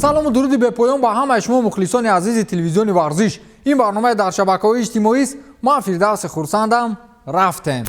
салому дуруди бепоён ба ҳамаи шумо мухлисони азизи телевизиони варзиш. ин барномаи дар шабакаҳои иҷтимоист. ман фирдавси хурсандам. рафтем.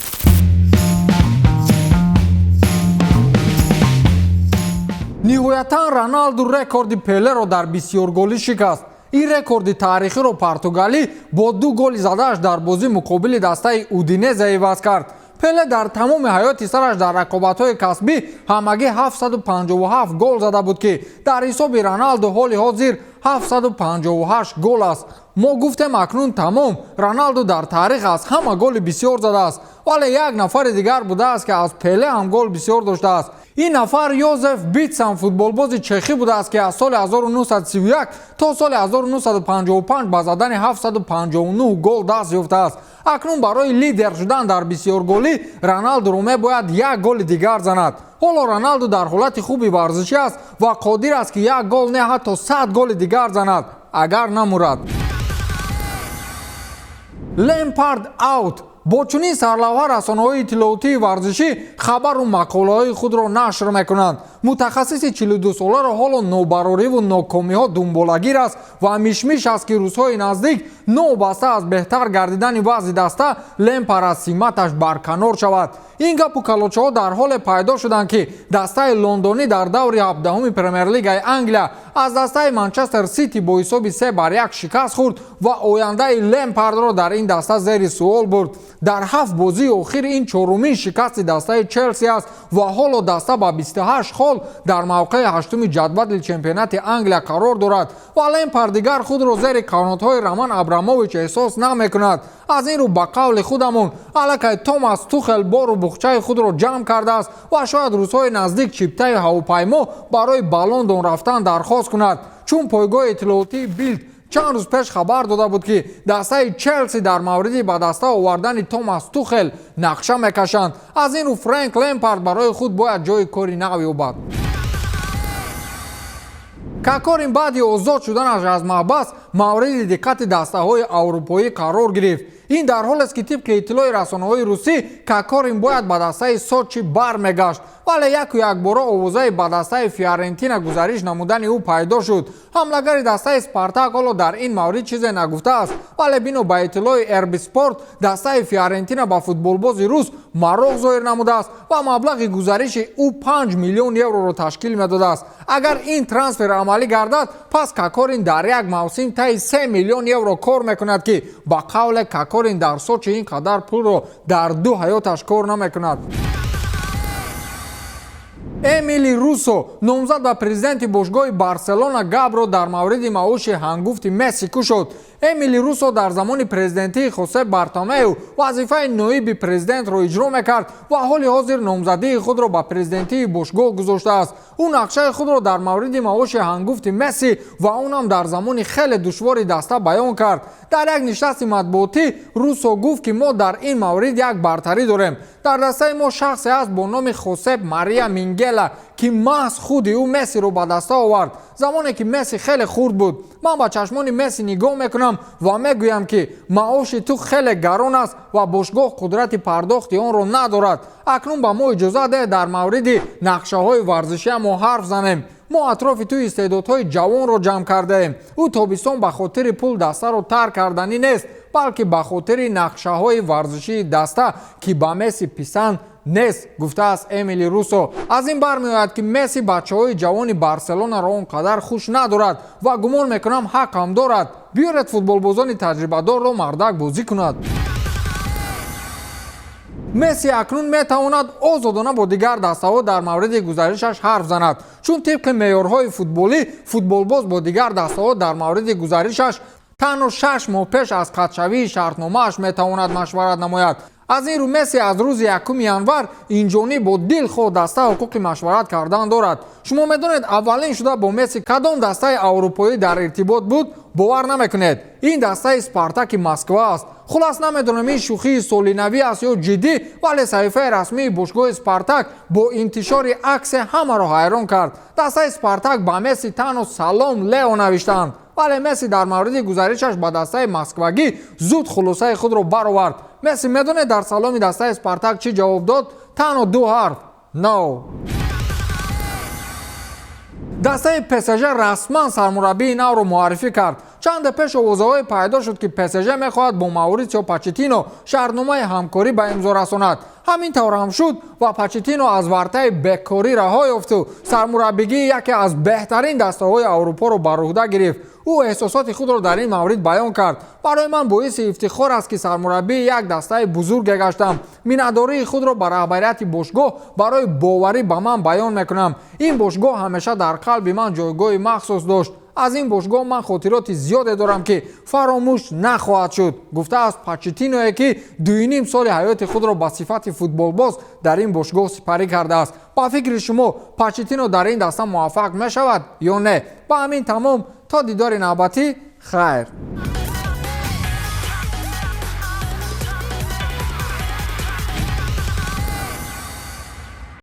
ниҳоятан Роналду рекорди Пелеро дар бисёрголӣ шикаст. ин рекорди таърихиро португалӣ бо 2 голи задааш дар бозии муқобили дастаи Удинезе иваз кард. Пеле дар тамоми ҳаёти сараш дар рақобатҳои касбӣ ҳамагӣ 757 гол зада буд ки дар ҳисоби Роналду ҳоли ҳозир 758 гол аст. мо гуфтем акнун тамом. Роналду дар таърих аз ҳама голи бисёр задааст, вале як нафари дигар будааст ки аз Пеле ҳам гол бисёр доштааст. ин нафар Йозеф Битсан футболбози чехӣ будааст ки аз соли 1931 то соли 1955 ба задани 759 гол даст ёфтааст. акнун барои лидер шудан дар бисёрголӣ Роналдуро мебояд як голи дигар занад. ҳоло Роналду дар ҳолати хуби варзишӣ аст ва қодир аст ки як гол не ҳатто 100 голи дигар занад, агар намурад. Лемпард аут. бо чунин сарлавҳа расонаҳои иттилоотии варзишӣ хабару мақолаҳои худро нашр мекунанд. мутахассиси 42-соларо ҳоло нобарориву нокомиҳо дунболагир аст ва мишмиш аст ки рӯзҳои наздик новобаста аз беҳтар гардидани вазъи даста Лемпард аз симаташ барканор шавад. ин гапу калочаҳо дар ҳоле пайдо шуданд ки дастаи лондонӣ дар даври 17-уми премер-лигаи Англия аз дастаи Манчестер Сити бо ҳисоби 3-1 шикаст хӯрд ва ояндаи Лемпардро дар ин даста зери суол бурд. дар 7 бозии охир ин чорумин шикасти дастаи Челси аст ва ҳоло даста ба 28 хол дар мавқеи 8-уми ҷадвали чемпионати Англия қарор дорад ва Лемпард дигар худро зери қанотҳои Роман Абрамович эҳсос намекунад. аз ин рӯ ба қавли худамон аллакай Томас Тухел бору бухчаи худро ҷамъ кардааст ва шояд рӯзҳои наздик чиптаи ҳавопаймо барои ба Лондон рафтан дархост кунад, чун пойгоҳи иттилоотии Билд чанд рӯз пеш хабар дода буд ки дастаи Челси дар мавриди ба даста овардани Томас Тухел нақша мекашанд. аз ин рӯ Фрэнк Лемпард барои худ бояд ҷои кори нав ёбад. Какорин баъди озод шуданаш аз маҳбас мавриди диққати дастаҳои аврупоӣ қарор гирифт. ин дар ҳолест ки тибқи иттилои расонаҳои русӣ Какорин бояд ба дастаи Сочи бармегашт, вале яку якбора овозаи ба дастаи Фиорентина гузариш намудани ӯ пайдо шуд. ҳамлагари дастаи Спартак ҳоло дар ин маврид чизе нагуфтааст, вале бино ба иттилои RB Sport дастаи Фиорентина ба футболбози рус мароғ зоҳир намудааст ва маблағи гузариши ӯ 5 миллион евроро ташкил медодааст. агар ин трансфер амалӣ гардад, пас Какорин дар як мавсим таи 3 миллион евро кор мекунад ки ба қавле Какорин дар Сочи ин қадар пулро дар ду ҳаёташ кор намекунад. Эмили Русо номзад ба президенти бошгоҳи Барселона Габро дар мавриди маоши ҳангуфти Месси кушод. Эмили Русо дар замони президентии Хосе Бартомеу вазифаи ноиби президентро иҷро мекард ва ҳоли ҳозир номзадии худро ба президентии бошгоҳ гузоштааст. ӯ нақшаи худро дар мавриди маоши ҳангуфти Месси ва онам дар замони хеле душвори даста баён кард. дар як нишасти матбуотӣ Русо гуфт ки мо дар ин маврид як бартарӣ дорем. дар дастаи мо шахсе аст бо номи Хосеп Мария Мингела ки маҳз худи ӯ Мессиро ба даста овард замоне ки Месси хеле хурд буд. ман ба чашмони Месси нигоҳ мекунам ва мегӯям ки маоши ту хеле гарон аст ва бошгоҳ қудрати пардохти онро надорад. акнун ба мо иҷозат деҳ дар мавриди нақшаҳои варзишия мо ҳарф занем. мо атрофи ту истеъдодҳои ҷавонро ҷамъ кардаем. ӯ тобистон ба хотири пул дастаро тарк карданӣ нест, балки ба хотири нақшаҳои варзишии даста ки ба Месси писанд нест, гуфтааст Эмили Русо. аз ин бармеояд ки Месси бачаҳои ҷавони Барселонаро он қадар хуш надорад ва гумон мекунам ҳақам дорад. биёред футболбозони таҷрибадорро мардак бозӣ кунад. Месси акнун метавонад озодона бо дигар дастаҳо дар мавриди гузаришаш ҳарф занад, чун тибқи меъёрҳои футболӣ футболбоз бо дигар дастаҳо дар мавриди гузаришаш танҳо 6 моҳ пеш аз қатъшавии шартномааш метавонад машварат намояд. аз ин рӯ Месси аз рӯзи 1 январ инҷониб бо дилхоҳ даста ҳуқуқи машварат кардан дорад. шумо медонед аввалин шуда бо Месси кадом дастаи аврупоӣ дар иртибот буд? бовар намекунед, ин дастаи Спартаки Москва аст. хулас намедонам ин шӯхии солинавӣ аст ё ҷиддӣ, вале саҳифаи расмии бошгоҳи Спартак бо интишори аксе ҳамаро ҳайрон кард. дастаи Спартак ба Месси танҳо салом Лео навиштаанд, вале Месси дар мавриди гузаришаш ба дастаи москвагӣ зуд хулосаи худро баровард. Месси медонед дар саломи дастаи Спартак чӣ ҷавоб дод? танҳо 2 ҳарф: no. дастаи ПСЖ расман сармураббии навро муаррифӣ кард. чанде пеш овозаҳое пайдо шуд ки ПСЖ мехоҳад бо Мауритсио Почеттино шаҳрномаи ҳамкорӣ ба имзо расонад. ҳамин тавр ҳам шуд ва Почеттино аз вартаи бекорӣ раҳо ёфту сармураббигии яке аз беҳтарин дастаҳои Аврупоро бар уҳда гирифт. ӯ эҳсосоти худро дар ин маврид баён кард. барои ман боиси ифтихор аст ки сармураббии як дастаи бузурге гаштам. миннатдории худро ба раҳбарияти бошгоҳ барои боварӣ ба ман баён мекунам. ин бошгоҳ ҳамеша дар қалби ман ҷойгоҳи махсус дошт. аз ин бошгоҳ ман хотироти зиёде дорам ки фаромӯш нахоҳад шуд, гуфтааст Почеттиное, ки 2.5 соли ҳаёти худро ба сифати футболбоз дар ин бошгоҳ сипарӣ кардааст. ба фикри шумо Почеттино дар ин даста муваффақ мешавад ё не? ба ҳамин тамом, то дидори навбатӣ, хайр.